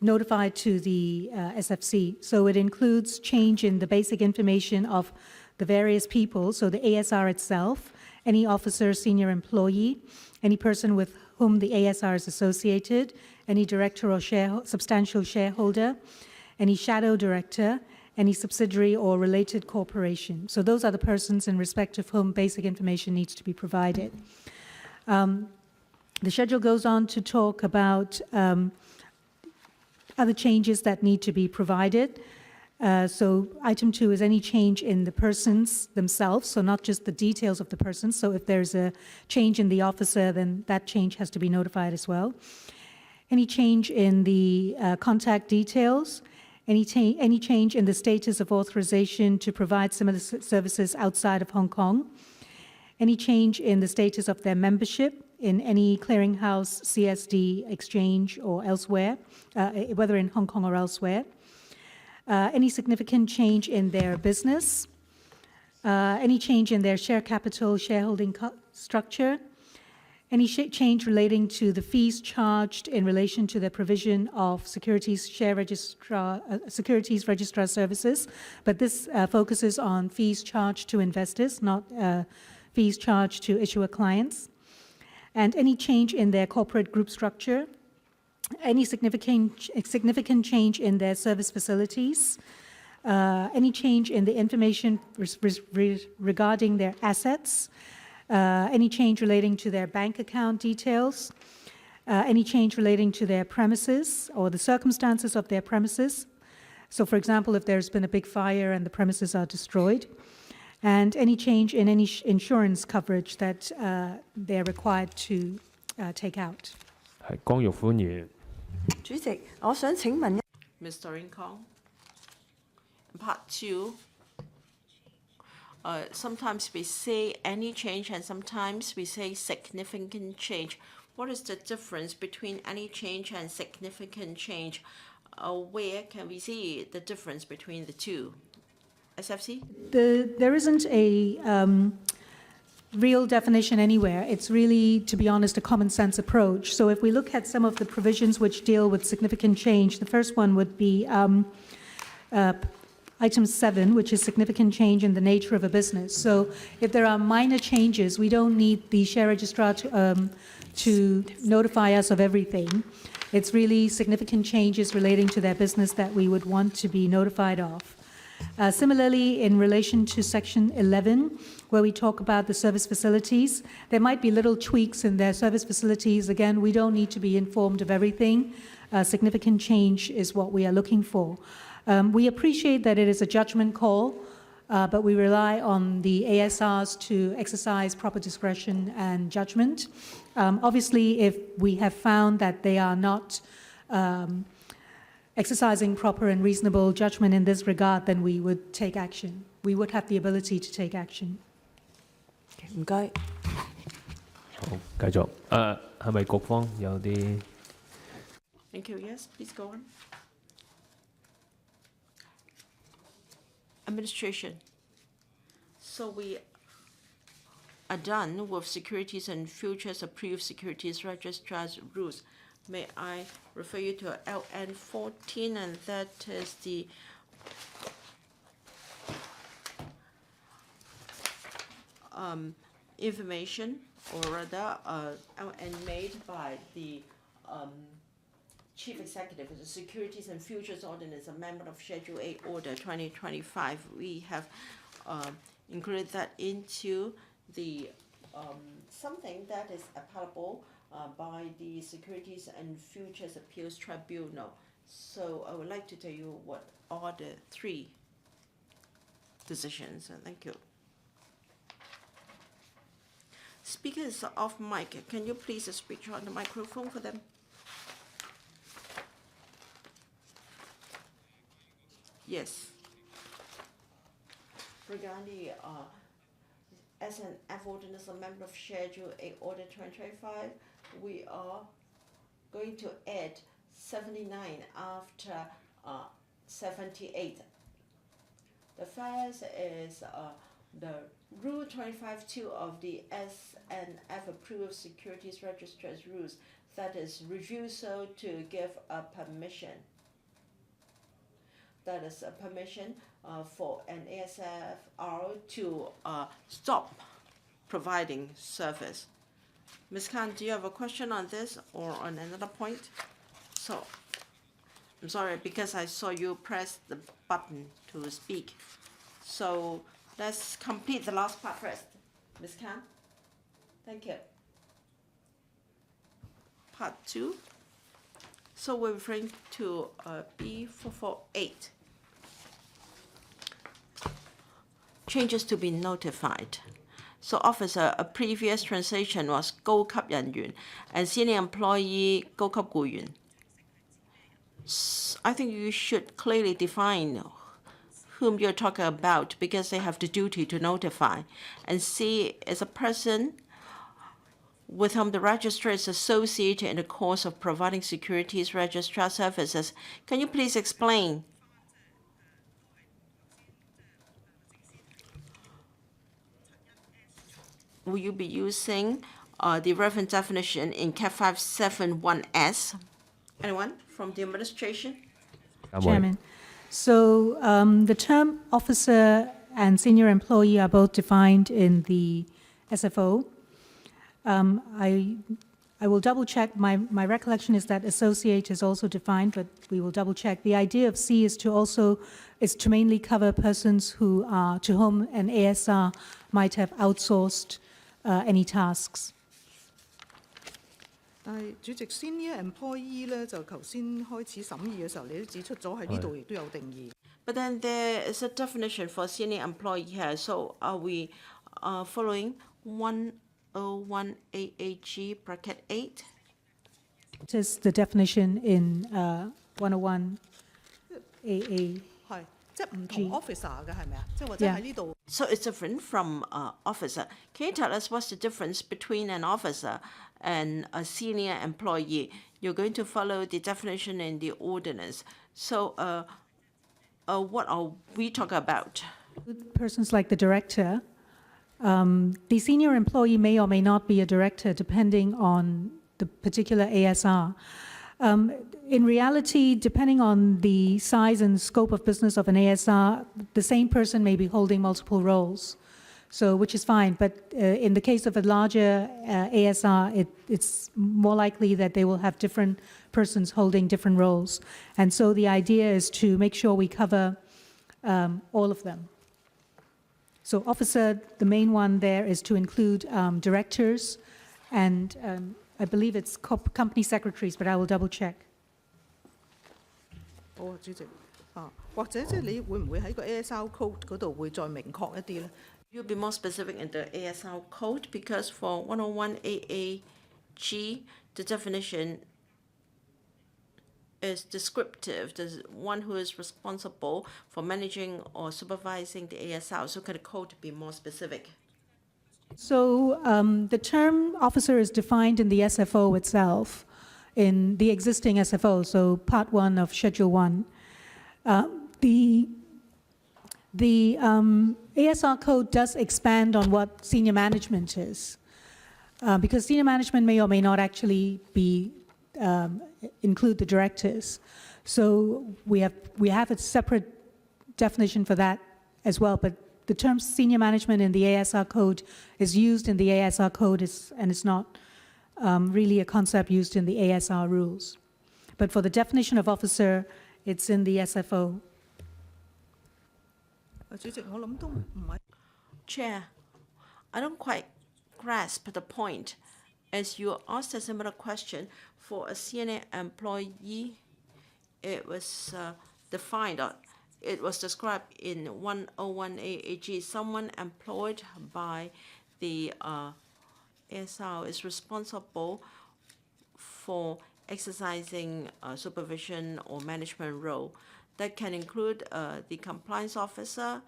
notified to the SFC. So it includes change in the basic information of the various people, so the ASR itself, any officer, senior employee, any person with whom the ASR is associated, any director or substantial shareholder, any shadow director, any subsidiary or related corporation. So those are the persons in respect of whom basic information needs to be provided. The schedule goes on to talk about other changes that need to be provided. So item 2 is any change in the persons themselves, so not just the details of the person. So if there's a change in the officer, then that change has to be notified as well. Any change in the contact details, any change in the status of authorization to provide similar services outside of Hong Kong, any change in the status of their membership in any clearinghouse, CSD, exchange, or elsewhere, whether in Hong Kong or elsewhere, any significant change in their business, any change in their share capital, shareholding structure, any change relating to the fees charged in relation to the provision of securities registrar services, but this focuses on fees charged to investors, not fees charged to issuer clients, and any change in their corporate group structure, any significant change in their service facilities, any change in the information regarding their assets, any change relating to their bank account details, any change relating to their premises or the circumstances of their premises. So, for example, if there's been a big fire and the premises are destroyed, and any change in any insurance coverage that they're required to take out. 係江玉歡議員。主席，我想請問 Mr. Rincon. Part 2. Sometimes we say any change and sometimes we say significant change. What is the difference between any change and significant change? Where can we see the difference between the two? SFC? There isn't a real definition anywhere. It's really, to be honest, a common sense approach. So if we look at some of the provisions which deal with significant change, the first one would be Item 7, which is significant change in the nature of a business. So if there are minor changes, we don't need the share registrar to notify us of everything. It's really significant changes relating to their business that we would want to be notified of. Similarly, in relation to Section 11, where we talk about the service facilities, there might be little tweaks in their service facilities. Again, we don't need to be informed of everything. Significant change is what we are looking for. We appreciate that it is a judgment call, but we rely on the ASRs to exercise proper discretion and judgment. Obviously, if we have found that they are not exercising proper and reasonable judgment in this regard, then we would take action. We would have the ability to take action. 唔該。好，繼續。係咪局方有啲？ Thank you. Yes, please go on. Administration. So we are done with securities and futures approved securities registrar's rules. May I refer you to LN 14, and that is the information, or rather LN made by the Chief Executive of the Securities and Futures Ordinance, Amendment of Schedule A Order 2025. We have included that into the something that is applicable by the Securities and Futures Appeals Tribunal. So I would like to tell you what are the 3 decisions. Thank you. Speakers off mic, can you please speak on the microphone for them? Yes. Regarding the SNF Ordinance Amendment of Schedule A Order 2025, we are going to add 79 after 78. The first is the Rule 25.2 of the SNF Approved Securities Registrar's Rules, that is refusal to give a permission. That is a permission for an ASFR to stop providing service. Ms. Khan, do you have a question on this or on another point? So, I'm sorry, because I saw you press the button to speak. So, let's complete the last part first. Ms. Khan? Thank you. Part 2. So we're referring to B448. Changes to be notified. So officer, a previous translation was 高級人員 and senior employee 高級僱員. I think you should clearly define whom you're talking about because they have the duty to notify. And C is a person with whom the registrar is associated in the course of providing securities registrar services. Can you please explain? Will you be using the relevant definition in CAT 571S? Anyone from the administration? Chairman. So the term officer and senior employee are both defined in the SFO. I will double check. My recollection is that associate is also defined, but we will double check. The idea of C is to mainly cover persons who are to whom an ASR might have outsourced any tasks. 但係主席 senior employee 咧，就頭先開始審議嘅時候，你都指出咗喺呢度亦都有定義。But then there is a definition for senior employee here. So are we following 101AAG bracket 8? It is the definition in 101AA. 係即係唔同 G officer 嘅係咪啊？即係或者 Yeah. 喺呢度 So it's different from officer. Can you tell us what's the difference between an officer and a senior employee? You're going to follow the definition in the ordinance. So what are we talking about? Persons like the director, the senior employee may or may not be a director depending on the particular ASR. In reality, depending on the size and scope of business of an ASR, the same person may be holding multiple roles, so which is fine. But in the case of a larger ASR, it's more likely that they will have different persons holding different roles. And so the idea is to make sure we cover all of them. So officer, the main one there is to include directors and I believe it's company secretaries, but I will double check. 好啊，主席啊，或者即係你會唔會喺個 ASR code 嗰度會再明確一啲咧？ You'll be more specific in the ASL code because for 101AAG, the definition is descriptive. There's one who is responsible for managing or supervising the ASL. So could the code be more specific? So the term officer is defined in the SFO itself, in the existing SFO, so Part 1 of Schedule 1. The ASR code does expand on what senior management is, because senior management may or may not actually be include the directors. So we have a separate definition for that as well, but the term senior management in the ASR code is used in the ASR code and it's not really a concept used in the ASR rules. But for the definition of officer, it's in the SFO. 主席，我諗都唔係。 Chair, I don't quite grasp the point. As you asked a similar question for a senior employee, it was defined, it was described in 101AAG, someone employed by the ASR is responsible for exercising supervision or management role. That can include the compliance officer.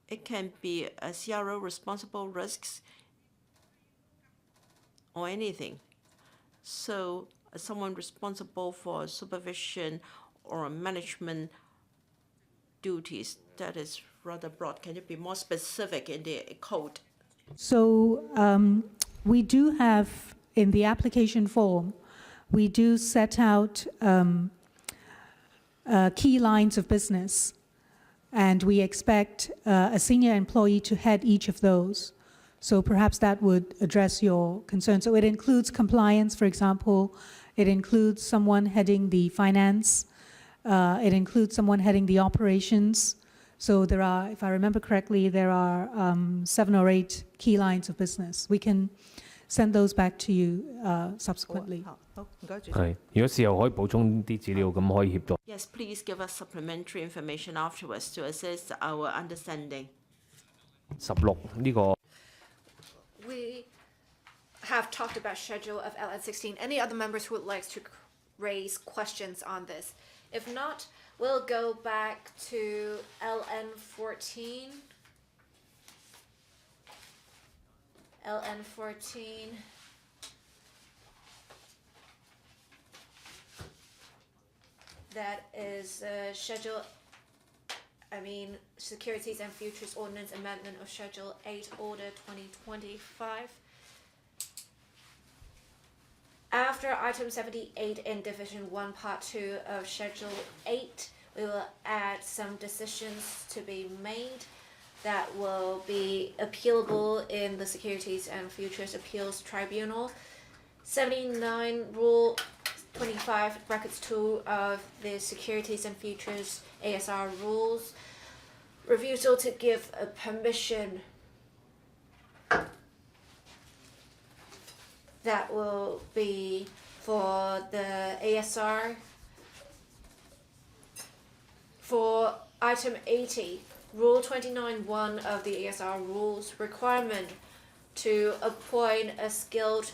It can be a CRO responsible risks or anything. So someone responsible for supervision or management duties, that is rather broad. Can you be more specific in the code? So we do have, in the application form, we do set out key lines of business, and we expect a senior employee to head each of those. So perhaps that would address your concern. So it includes compliance, for example. It includes someone heading the finance. It includes someone heading the operations. So there are, if I remember correctly, there are 7 or 8 key lines of business. We can send those back to you subsequently. 好，唔該主席。係，如果事後可以補充啲資料，咁可以協助。 Yes, please give us supplementary information afterwards to assist our understanding. 16呢個 We have talked about schedule of LN16. Any other members who would like to raise questions on this? If not, we'll go back to LN14. LN14. That is Securities and Futures Ordinance Amendment of Schedule 8, Order 2025. After item 78 in Division 1, Part 2 of Schedule 8, we will add some decisions to be made that will be appealable in the Securities and Futures Appeals Tribunal. 79 Rule 25 brackets 2 of the Securities and Futures ASR rules. Refusal to give a permission that will be for the ASR For item 80, Rule 29(1) of the ASR rules requirement to appoint a skilled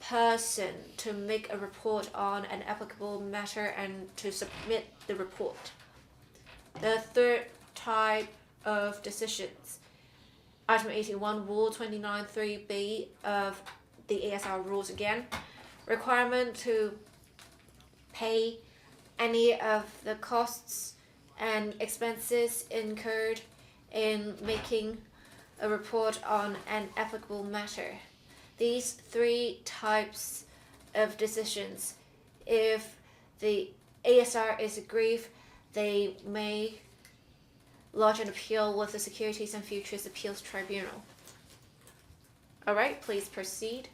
person to make a report on an applicable matter and to submit the report. The third type of decisions, item 81, Rule 29(3)(b) of the ASR rules again, requirement to pay any of the costs and expenses incurred in making a report on an applicable matter. These three types of decisions, if the ASR is aggrieved, they may lodge an appeal with the Securities and Futures Appeals Tribunal. All right, please proceed.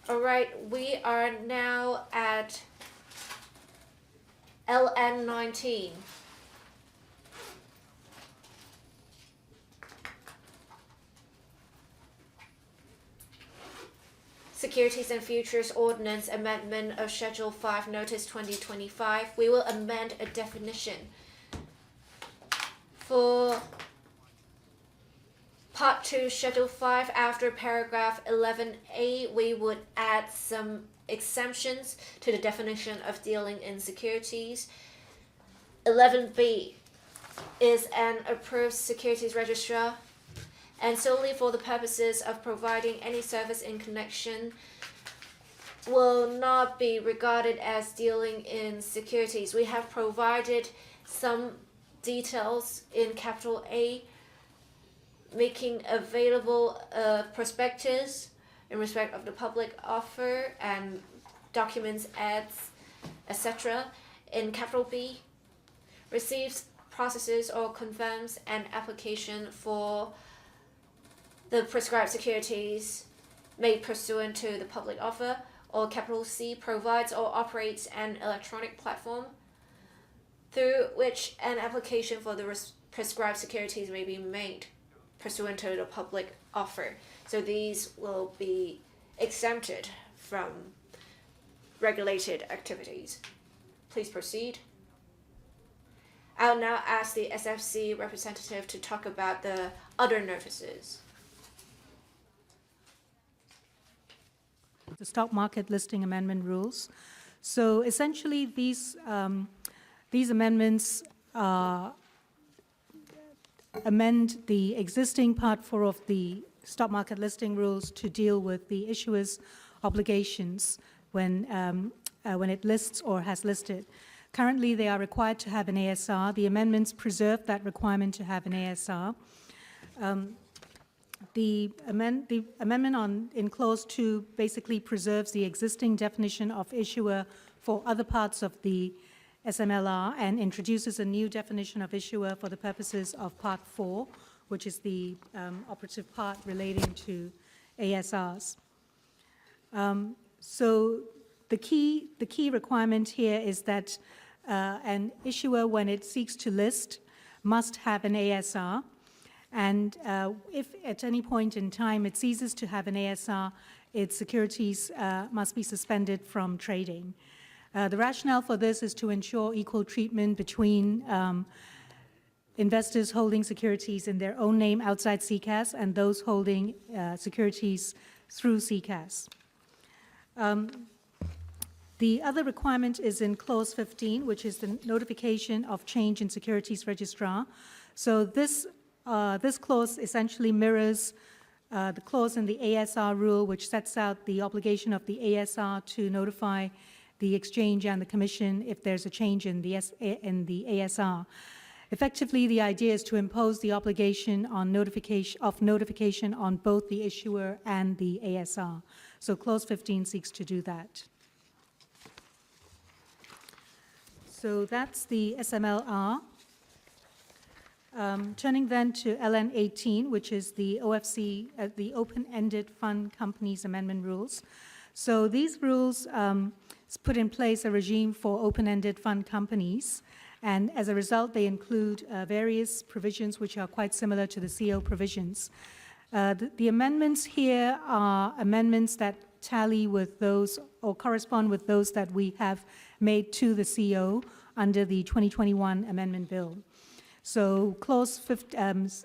All right, we are now at LN 19. Securities and Futures Ordinance Amendment of Schedule 5 Notice 2025. We will amend a definition. For Part 2, Schedule 5, after paragraph 11A, we would add some exemptions to the definition of dealing in securities. 11B is an approved securities registrar, and solely for the purposes of providing any service in connection will not be regarded as dealing in securities. We have provided some details in capital A, making available prospectus in respect of the public offer and documents, ads, etc. In capital B, receives, processes, or confirms an application for the prescribed securities made pursuant to the public offer. Or capital C, provides or operates an electronic platform through which an application for the prescribed securities may be made pursuant to the public offer. So these will be exempted from regulated activities. Please proceed. I'll now ask the SFC representative to talk about the other notices. The stock market listing amendment rules. So essentially, these amendments amend the existing Part 4 of the stock market listing rules to deal with the issuer's obligations when it lists or has listed. Currently, they are required to have an ASR. The amendments preserve that requirement to have an ASR. The amendment in Clause 2 basically preserves the existing definition of issuer for other parts of the SMLR and introduces a new definition of issuer for the purposes of Part 4, which is the operative part relating to ASRs. So the key requirement here is that an issuer, when it seeks to list, must have an ASR. And if at any point in time it ceases to have an ASR, its securities must be suspended from trading. The rationale for this is to ensure equal treatment between investors holding securities in their own name outside CCAS and those holding securities through CCAS. The other requirement is in Clause 15, which is the notification of change in securities registrar. So this clause essentially mirrors the clause in the ASR rule, which sets out the obligation of the ASR to notify the exchange and the commission if there's a change in the ASR. Effectively, the idea is to impose the obligation on notification on both the issuer and the ASR. So Clause 15 seeks to do that. So that's the SMLR. Turning then to LN 18, which is the OFC, the Open-Ended Fund Companies Amendment Rules. So these rules put in place a regime for open-ended fund companies, and as a result, they include various provisions which are quite similar to the CO provisions. The amendments here are amendments that tally with those or correspond with those that we have made to the CO under the 2021 Amendment Bill. So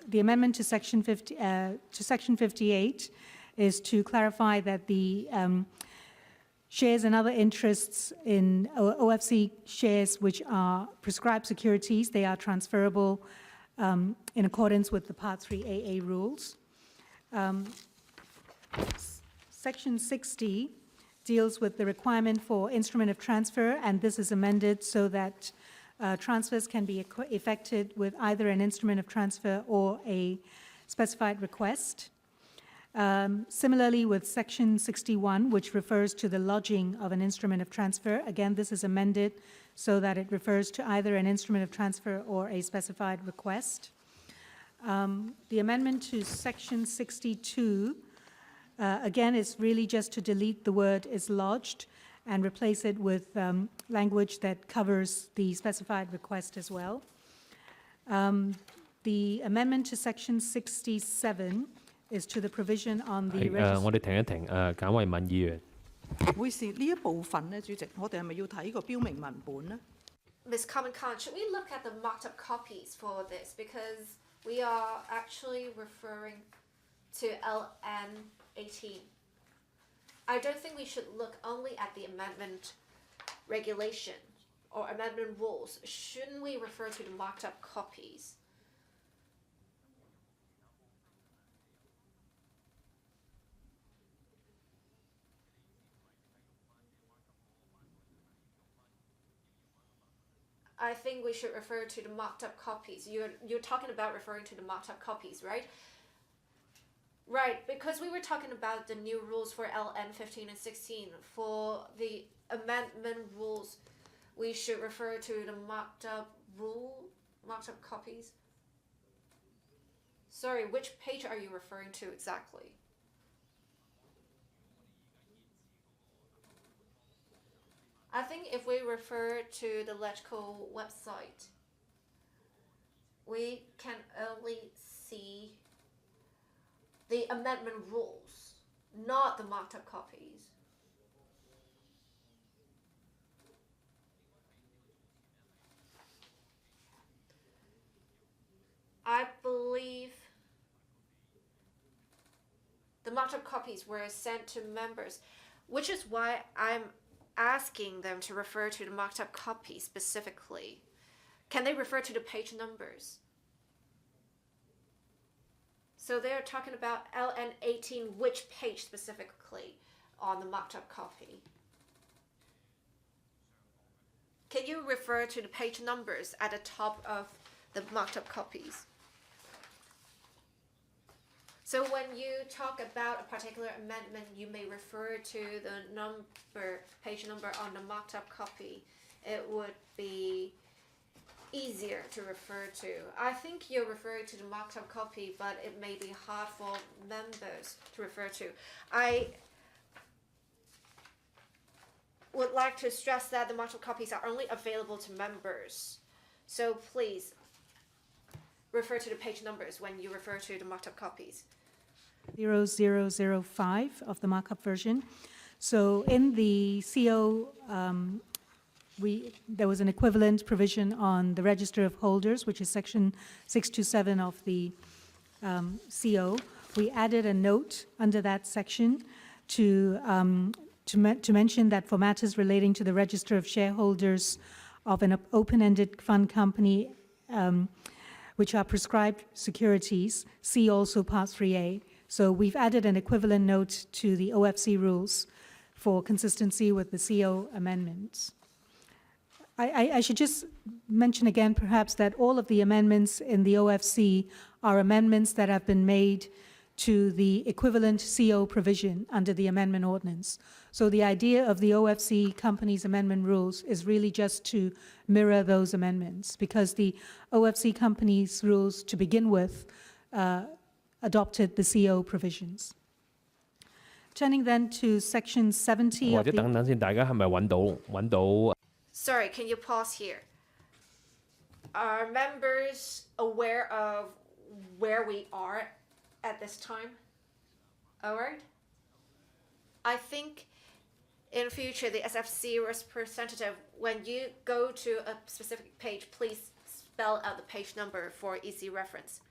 the amendment to Section 58 is to clarify that the shares and other interests in OFC shares which are prescribed securities, they are transferable in accordance with the Part 3 AA rules. Section 60 deals with the requirement for instrument of transfer, and this is amended so that transfers can be effected with either an instrument of transfer or a specified request. Similarly, with Section 61, which refers to the lodging of an instrument of transfer, again, this is amended so that it refers to either an instrument of transfer or a specified request. The amendment to Section 62, again, is really just to delete the word "is lodged" and replace it with language that covers the specified request as well. The amendment to Section 67 is to the provision on the 我哋停一停，簡慧敏議員。會是呢一部分咧，主席，我哋係咪要睇個標明文本咧？ Ms. Common Khan, should we look at the marked up copies for this? Because we are actually referring to LN18. I don't think we should look only at the amendment regulation or amendment rules. Shouldn't we refer to the marked up copies? I think we should refer to the marked up copies. You're talking about referring to the marked up copies, right? Right, because we were talking about the new rules for LN 15 and 16. For the amendment rules, we should refer to the marked up copies. Sorry, which page are you referring to exactly? I think if we refer to the LegCo website, we can only see the amendment rules, not the marked up copies. I believe the marked up copies were sent to members, which is why I'm asking them to refer to the marked up copy specifically. Can they refer to the page numbers? So they're talking about LN18, which page specifically on the marked up copy? Can you refer to the page numbers at the top of the marked up copies? So when you talk about a particular amendment, you may refer to the page number on the marked up copy. It would be easier to refer to. I think you're referring to the marked up copy, but it may be hard for members to refer to. I would like to stress that the marked up copies are only available to members. So please refer to the page numbers when you refer to the marked up copies. 0005 of the markup version. So in the CO, there was an equivalent provision on the register of holders, which is section 627 of the CO. We added a note under that section to mention that for matters relating to the register of shareholders of an open-ended fund company, which are prescribed securities, see also Part 3A. So we've added an equivalent note to the OFC rules for consistency with the CO amendments. I should just mention again, perhaps, that all of the amendments in the OFC are amendments that have been made to the equivalent CO provision under the amendment ordinance. So the idea of the OFC companies amendment rules is really just to mirror those amendments, because the OFC companies rules to begin with adopted the CO provisions. Turning then to section 70 或 of 者 the... 等等先，大家係咪揾到 Sorry, can you pause here? Are members aware of where we are at this time? All right. I think in future, the SFC representative, when you go to a specific page, please spell out the page number for easy reference.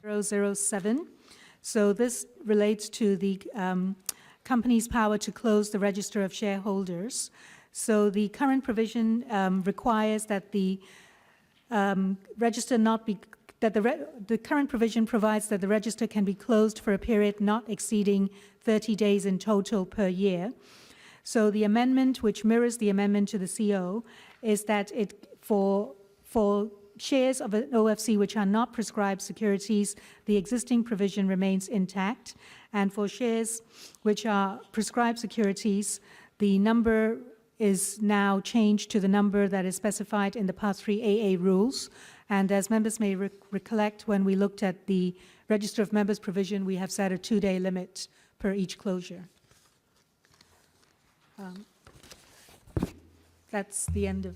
007. So this relates to the company's power to close the register of shareholders. So the current provision requires that the register not be, that the current provision provides that the register can be closed for a period not exceeding 30 days in total per year. So the amendment, which mirrors the amendment to the CO, is that it for shares of an OFC which are not prescribed securities, the existing provision remains intact. And for shares which are prescribed securities, the number is now changed to the number that is specified in the Part 3 AA rules. And as members may recollect, when we looked at the Register of Members provision, we have set a 2-day limit per each closure. That's the end of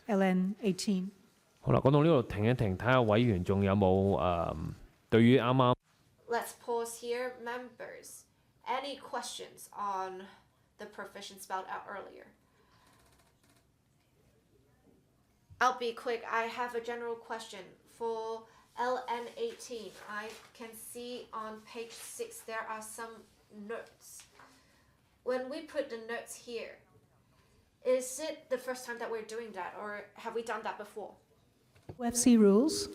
LN 18. 好啦，講到呢度停一停，睇下委員仲有冇對於啱啱 Let's pause here. Members, any questions on the provision spelled out earlier? I'll be quick. I have a general question. For LN18, I can see on page 6 there are some notes. When we put the notes here, is it the first time that we're doing that, or have we done that before? OFC rules.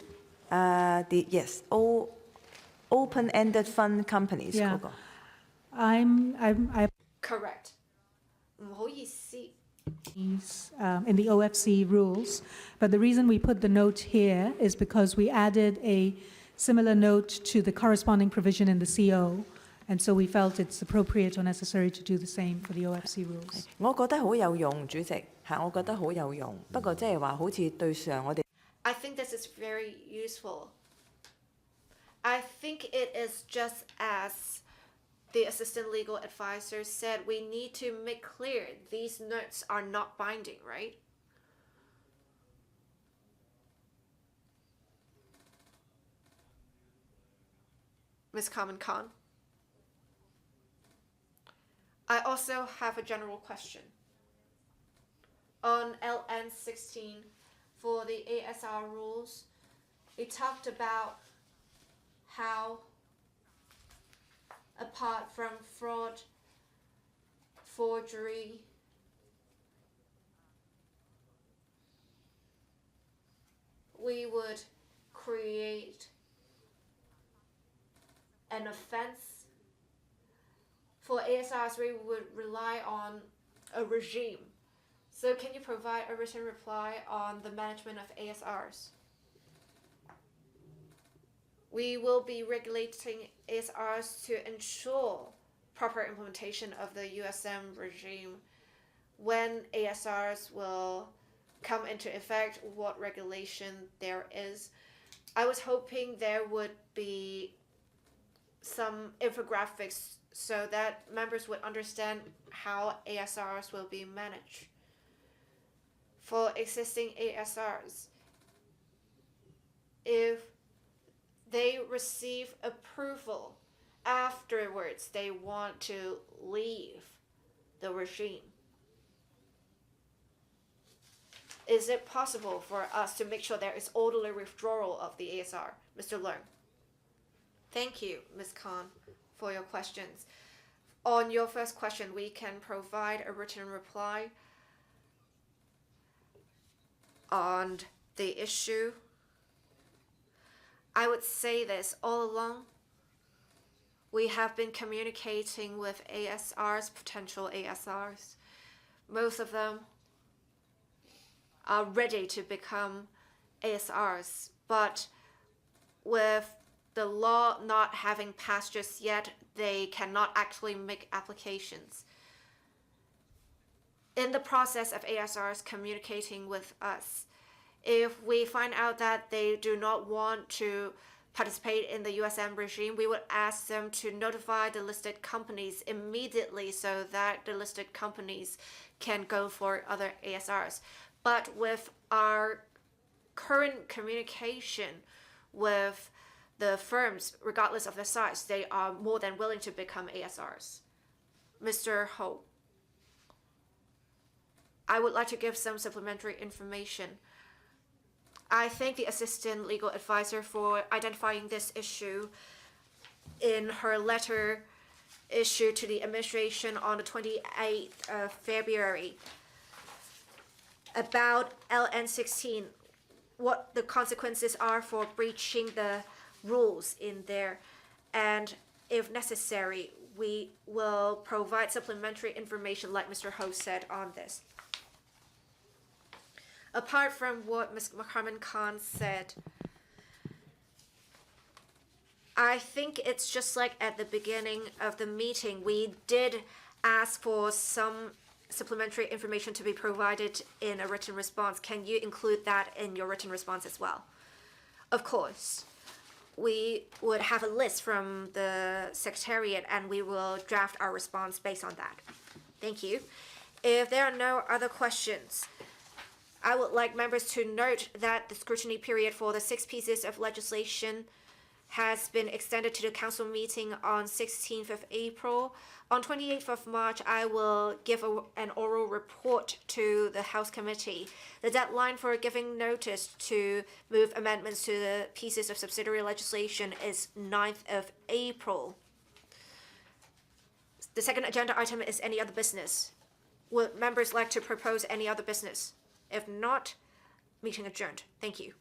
Yes, all open-ended fund companies Yeah. 嗰個。 I Correct. 唔好意思。 in the OFC rules, but the reason we put the note here is because we added a similar note to the corresponding provision in the CO, and so we felt it's appropriate or necessary to do the same for the OFC rules. 我覺得好有用，主席嚇，我覺得好有用。不過即係話，好似對上我哋 I think this is very useful. I think it is just as the assistant legal advisor said, we need to make clear these notes are not binding, right? Ms. Carmen Khan. I also have a general question. On LN16, for the ASR rules, it talked about how, apart from fraud, forgery, we would create an offense. For ASRs, we would rely on a regime. So can you provide a written reply on the management of ASRs? We will be regulating ASRs to ensure proper implementation of the USM regime. When ASRs will come into effect, what regulation there is. I was hoping there would be some infographics so that members would understand how ASRs will be managed. For existing ASRs, if they receive approval, afterwards they want to leave the regime, is it possible for us to make sure there is orderly withdrawal of the ASR? Mr. Leung. Thank you, Ms. Khan, for your questions. On your first question, we can provide a written reply on the issue. I would say this all along. We have been communicating with ASRs, potential ASRs. Most of them are ready to become ASRs, but with the law not having passed just yet, they cannot actually make applications. In the process of ASRs communicating with us, if we find out that they do not want to participate in the USM regime, we would ask them to notify the listed companies immediately so that the listed companies can go for other ASRs. But with our current communication with the firms, regardless of their size, they are more than willing to become ASRs. Mr. Ho, I would like to give some supplementary information. I thank the Assistant Legal Advisor for identifying this issue in her letter issued to the administration on the 28th of February about LN16, what the consequences are for breaching the rules in there. And if necessary, we will provide supplementary information like Mr. Ho said on this. Apart from what Ms. Mohammed Khan said, I think it's just like at the beginning of the meeting, we did ask for some supplementary information to be provided in a written response. Can you include that in your written response as well? Of course. We would have a list from the Secretariat and we will draft our response based on that. Thank you. If there are no other questions, I would like members to note that the scrutiny period for the 6 pieces of legislation has been extended to the council meeting on 16th of April. On 28th of March, I will give an oral report to the House Committee. The deadline for giving notice to move amendments to the pieces of subsidiary legislation is 9th of April. The second agenda item is any other business. Would members like to propose any other business? If not, meeting adjourned. Thank you.